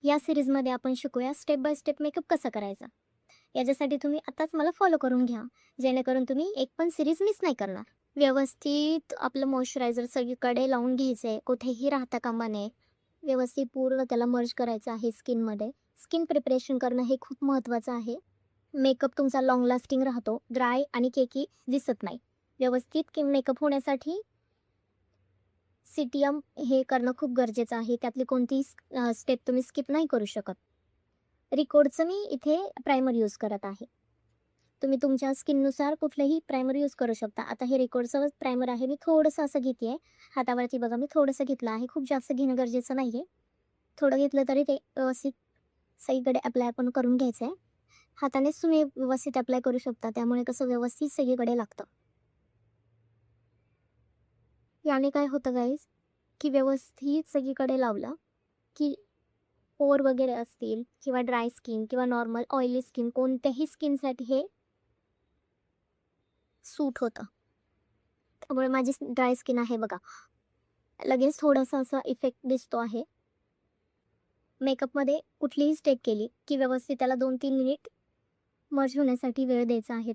या सीरीजमध्ये आपण शिकूया स्टेप बाय स्टेप मेकअप कसा करायचा. याच्यासाठी तुम्ही आताच मला फॉलो करून घ्या, जेणेकरून तुम्ही एक पण सीरीज मिस नाही करणार. व्यवस्थित आपलं मॉइश्चरायझर सगळीकडे लावून घ्यायचं आहे, कुठेही राहता कामा नये. व्यवस्थित पूर्ण त्याला मर्ज करायचं आहे स्किनमध्ये. स्किन प्रिपरेशन करणं हे खूप महत्त्वाचं आहे. मेकअप तुमचा लाँग लास्टिंग राहतो, ड्राय आणि केकी दिसत नाही. व्यवस्थित मेकअप होण्यासाठी सीटीएम हे करणं खूप गरजेचं आहे. त्यातली कोणतीही स्टेप तुम्ही स्किप नाही करू शकत. रिकोडचं मी इथे प्रायमर यूज करत आहे. तुम्ही तुमच्या स्किननुसार कुठलंही प्रायमर यूज करू शकता. आता हे रिकोडचं प्रायमर आहे. मी थोडंसं असं घेते आहे. हातावरती बघा मी थोडंसं घेतलं आहे. खूप जास्त घेणं गरजेचं नाही आहे. थोडं घेतलं तरी ते व्यवस्थित सगळीकडे अप्लाय आपण करून घ्यायचं आहे. हातानेच तुम्ही व्यवस्थित अप्लाय करू शकता. त्यामुळे कसं व्यवस्थित सगळीकडे लागतं. याने काय होतं गाईज, की व्यवस्थित सगळीकडे लावलं, की पोर वगैरे असतील किंवा ड्राय स्किन किंवा नॉर्मल ऑइली स्किन कोणत्याही स्किनसाठी हे सूट होतं. त्यामुळे माझी ड्राय स्किन आहे बघा, लगेच थोडासा असा इफेक्ट दिसतो आहे. मेकअपमध्ये कुठलीही स्टेप केली की व्यवस्थित त्याला 2-3 मिनिट मर्ज होण्यासाठी वेळ द्यायचा आहे.